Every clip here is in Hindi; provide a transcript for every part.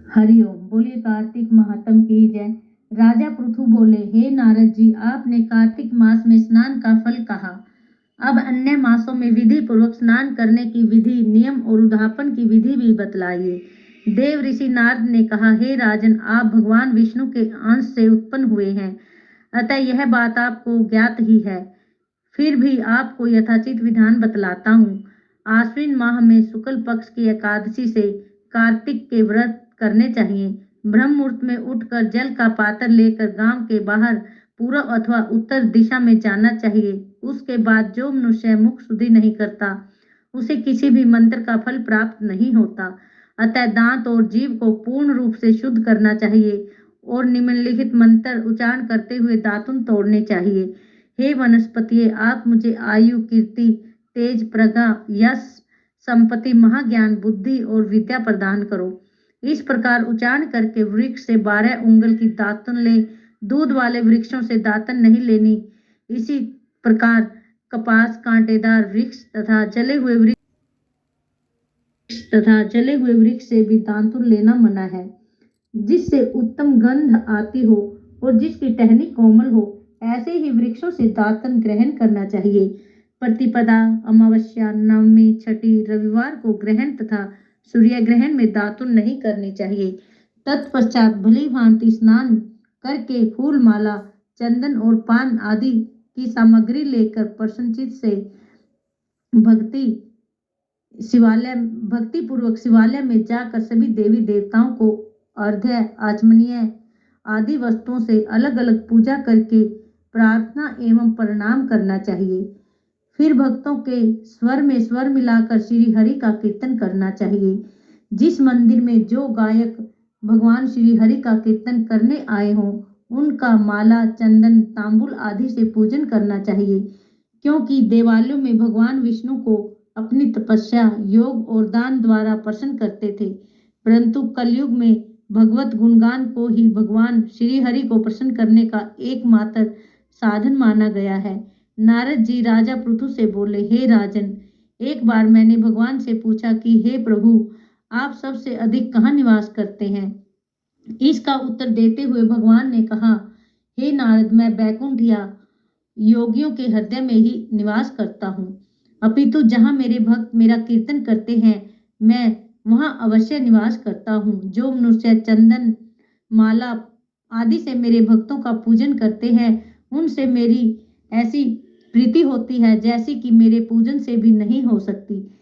हरिओम। बोलिए कार्तिक महात्म की जय। राजा पृथु बोले, हे नारद जी, आपने कार्तिक मास में स्नान का फल कहा, अब अन्य मासों में विधि पूर्वक स्नान करने की विधि, नियम और उद्यापन की विधि भी बतलाइए। देव ऋषि नारद ने कहा, हे राजन, आप भगवान विष्णु के अंश से उत्पन्न हुए हैं, अतः यह बात आपको ज्ञात ही है। फिर भी आपको यथाचित विधान बतलाता हूँ। आश्विन माह में शुक्ल पक्ष की एकादशी से कार्तिक के व्रत करने चाहिए। ब्रह्म मुहूर्त में उठकर जल का पात्र लेकर गांव के बाहर पूर्व अथवा उत्तर दिशा में जाना चाहिए। उसके बाद जो मनुष्य मुख शुद्धि नहीं करता, उसे किसी भी मंत्र का फल प्राप्त नहीं होता। अतः दांत और जीभ को पूर्ण रूप से शुद्ध करना चाहिए और निम्नलिखित मंत्र उच्चारण करते हुए दातुन तोड़ने चाहिए। हे वनस्पतिये, आप मुझे आयु, कीर्ति, तेज, प्रज्ञा, यश, संपत्ति, महाज्ञान, बुद्धि और विद्या प्रदान करो। इस प्रकार उच्चारण करके वृक्ष से 12 उंगल की दातुन ले। दूध वाले वृक्षों से दातन नहीं लेनी। इसी प्रकार कपास, कांटेदार वृक्ष तथा जले हुए वृक्ष से भी दातुन लेना मना है। जिससे उत्तम गंध आती हो और जिसकी टहनी कोमल हो, ऐसे ही वृक्षों से दातन ग्रहण करना चाहिए। प्रतिपदा, अमावस्या, नवमी, छठी, रविवार को ग्रहण तथा सूर्य ग्रहण में दातुन नहीं करनी चाहिए। तत्पश्चात भली भांति स्नान करके फूल माला, चंदन और पान आदि की सामग्री लेकर प्रसन्नचित्त से भक्ति पूर्वक शिवालय में जाकर सभी देवी देवताओं को अर्घ्य, आचमनीय आदि वस्तुओं से अलग अलग पूजा करके प्रार्थना एवं प्रणाम करना चाहिए। फिर भक्तों के स्वर में स्वर मिलाकर श्री हरि का कीर्तन करना चाहिए। जिस मंदिर में जो गायक भगवान श्री हरि का कीर्तन करने आए हों, उनका माला, चंदन, तांबुल आदि से पूजन करना चाहिए, क्योंकि देवालयों में भगवान विष्णु को अपनी तपस्या, योग और दान द्वारा प्रसन्न करते थे, परंतु कलयुग में भगवत गुणगान को ही भगवान श्री हरि को प्रसन्न करने का एकमात्र साधन माना गया है। नारद जी राजा पृथु से बोले, हे राजन, एक बार मैंने भगवान से पूछा कि हे प्रभु, आप सबसे अधिक कहाँ निवास करते हैं? इसका उत्तर देते हुए भगवान ने कहा, हे नारद, मैं बैकुंठ या योगियों के हृदय में ही निवास करता हूँ। अपितु जहाँ मेरे भक्त मेरा कीर्तन करते हैं, मैं वहाँ अवश्य निवास करता हूँ। जो मनुष्य चंदन, माला आदि से मेरे भक्तों का पूजन करते हैं, उनसे मेरी ऐसी प्रीति होती है जैसी कि मेरे पूजन से भी नहीं हो सकती।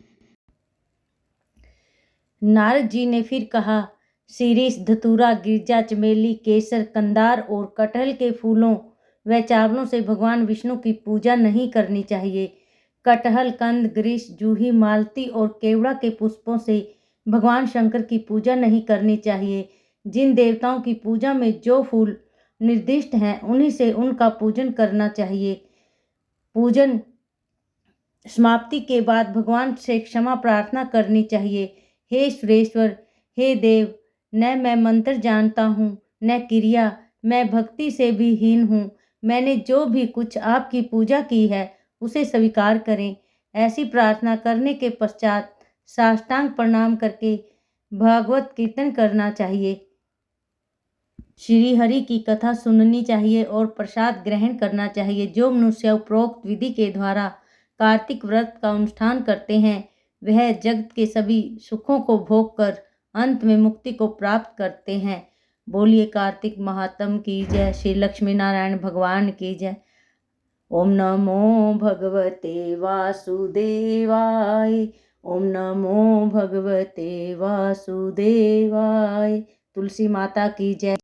नारद जी ने फिर कहा, शीरीष, धतूरा, गिरजा, चमेली, केसर, कंदार और कटहल के फूलों व चावलों से भगवान विष्णु की पूजा नहीं करनी चाहिए। कटहल, कंद, ग्रीष, जूही, मालती और केवड़ा के पुष्पों से भगवान शंकर की पूजा नहीं करनी चाहिए। जिन देवताओं की पूजा में जो फूल निर्दिष्ट हैं, उन्हीं से उनका पूजन करना चाहिए। पूजन समाप्ति के बाद भगवान से क्षमा प्रार्थना करनी चाहिए। हे सुरेश्वर, हे देव, न मैं मंत्र जानता हूँ न क्रिया, मैं भक्ति से भी हीन हूँ। मैंने जो भी कुछ आपकी पूजा की है उसे स्वीकार करें। ऐसी प्रार्थना करने के पश्चात साष्टांग प्रणाम करके भागवत कीर्तन करना चाहिए, श्री हरि की कथा सुननी चाहिए और प्रसाद ग्रहण करना चाहिए। जो मनुष्य उपरोक्त विधि के द्वारा कार्तिक व्रत का अनुष्ठान करते हैं, वह जगत के सभी सुखों को भोग कर अंत में मुक्ति को प्राप्त करते हैं। बोलिए कार्तिक महात्म की जय। श्री लक्ष्मी नारायण भगवान की जय। ओम नमो भगवते वासुदेवाय। ओम नमो भगवते वासुदेवाय। तुलसी माता की जय।